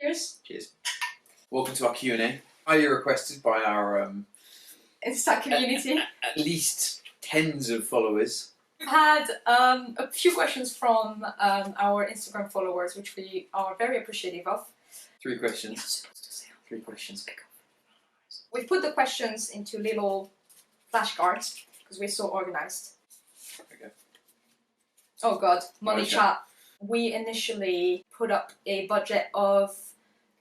Cheers. Cheers. Welcome to our Q&A. Highly requested by our Insta community. at least tens of followers. We've had a few questions from our Instagram followers, which we are very appreciative of. 3 questions. 3 questions. We've put the questions into little flashcards because we're so organized. Okay. Oh god, money Okay. chat. We initially put up a budget of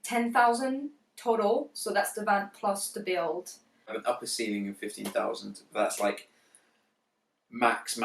10,000 total, so that's the van plus the build. I have an upper ceiling of 15,000. That's like max,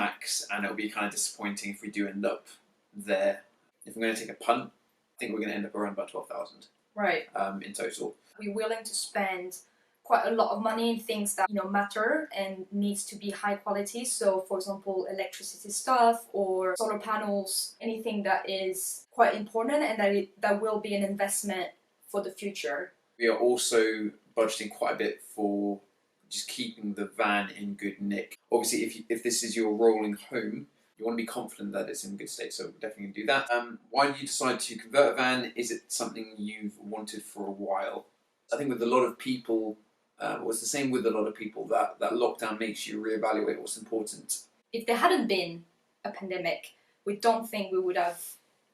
and it'll be kind of disappointing if we do end up there. If I'm going to take a punt, I think we're going to end up around about 12,000. Right. In total. We're willing to spend quite a lot of money in things that matter and needs to be high quality. So, for example, electricity stuff or solar panels, anything that is quite important and that will be an investment for the future. We are also budgeting quite a bit for just keeping the van in good nick. Obviously, if this is your rolling home, you want to be confident that it's in good state, so we're definitely going to do that. Why did you decide to convert a van? Is it something you've wanted for a while? I think with a lot of people, it's the same with a lot of people, that lockdown makes you reevaluate what's important. If there hadn't been a pandemic, we don't think we would have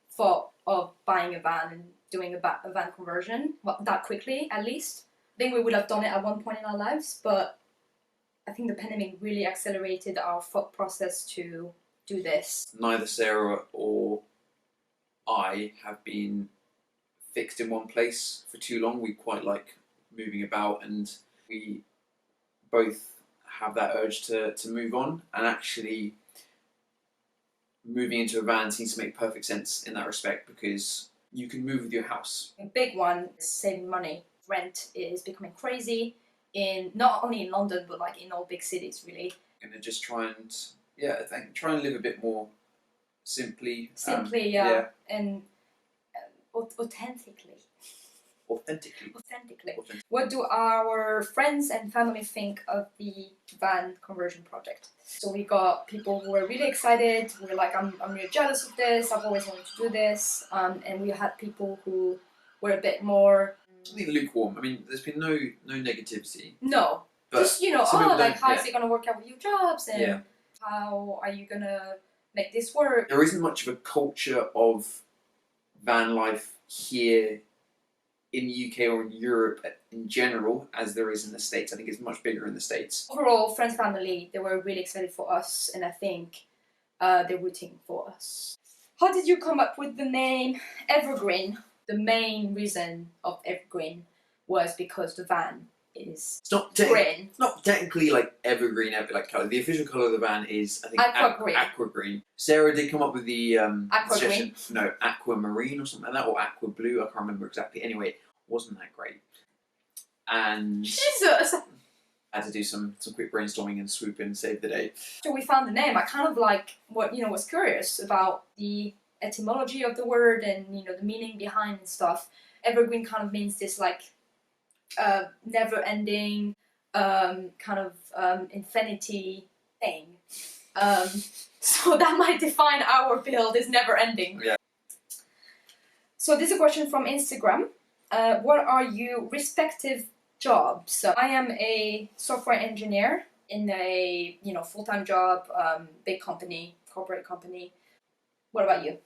thought of buying a van and doing a van conversion, well, that quickly at least. I think we would have done it at one point in our lives, but I think the pandemic really accelerated our thought process to do this. Neither Sarah or I have been fixed in one place for too long. We quite like moving about, and we both have that urge to move on, and actually moving into a van seems to make perfect sense in that respect because you can move with your house. A big one is saving money. Rent is becoming crazy not only in London but like in all big cities really. And then just try and live a bit more simply. And authentically. Authentically. What do our friends and family think of the van conversion project? So we got people who were really excited. We were like, I'm really jealous of this. I've always wanted to do this. And we had people who were a bit more. I think lukewarm. I mean, there's been no negativity. No, but just how's it gonna work out with your jobs and how are you gonna make this work? There isn't much of a culture of van life here in the UK or in Europe in general as there is in the States. I think it's much bigger in the States. Overall, friends, family, they were really excited for us, and I think they're rooting for us. How did you come up with the name Evergreen? The main reason of Evergreen was because the van is green. It's not technically like evergreen, like colour. The official colour of the van is, I think, aqua green. Sarah did come up with the suggestion. No, aquamarine or something like that, or aqua blue. I can't remember exactly. Anyway, it wasn't that great. And Jesus! I had to do some quick brainstorming and swoop in and save the day. So we found the name. I kind of was curious about the etymology of the word and the meaning behind and stuff. Evergreen kind of means this like never-ending infinity thing. So that might define our build is never-ending. Yeah. So this is a question from Instagram. What are your respective jobs? So I am a software engineer in a full-time job, big company, corporate company. What about you?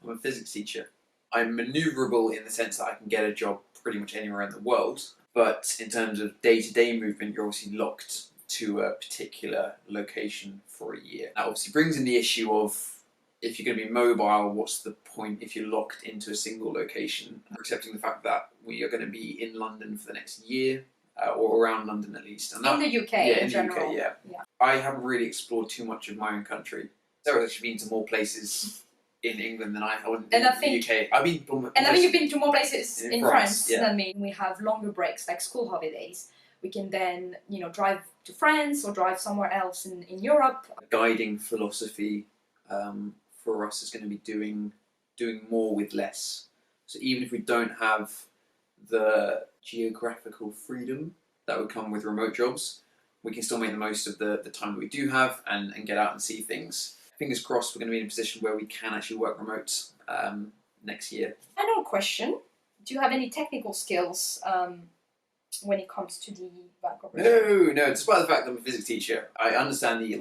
I'm a physics teacher. I'm manoeuvrable in the sense that I can get a job pretty much anywhere in the world, but in terms of day-to-day movement, you're obviously locked to a particular location for a year. That obviously brings in the issue of if you're going to be mobile, what's the point if you're locked into a single location? Accepting the fact that we are going to be in London for the next year, or around London at least. And in the UK, in general. The UK, yeah. I haven't really explored too much of my own country. Sarah's actually been to more places in England than I have in the UK. I think you've been to more places in France yeah. than me. We have longer breaks, like school holidays. We can then, drive to France or drive somewhere else in Europe. Guiding philosophy for us is going to be doing more with less. So even if we don't have the geographical freedom that would come with remote jobs, we can still make the most of the time that we do have and get out and see things. Fingers crossed we're going to be in a position where we can actually work remote next year. Final question. Do you have any technical skills when it comes to the van conversion? No. Despite the fact that I'm a physics teacher, I understand the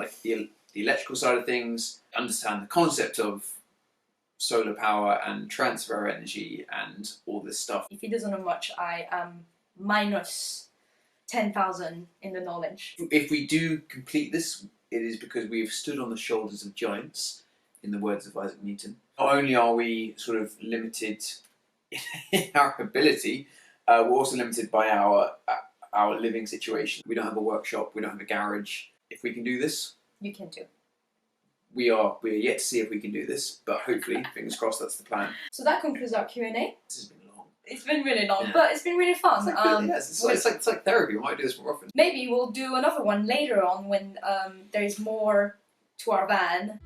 electrical side of things. Understand the concept of solar power and transfer energy and all this stuff. If he doesn't know much, I am minus 10,000 in the knowledge. If we do complete this, it is because we have stood on the shoulders of giants, in the words of Isaac Newton. Not only are we sort of limited in our ability, we're also limited by our living situation. We don't have a workshop, we don't have a garage. If we can do this, You can do. we are yet to see if we can do this, but hopefully, fingers crossed, that's the plan. So that concludes our Q&A. This has been long. It's been really long, Yeah. but it's been really fun. It's like therapy. We might do this more often. Maybe we'll do another one later on when there is more to our van.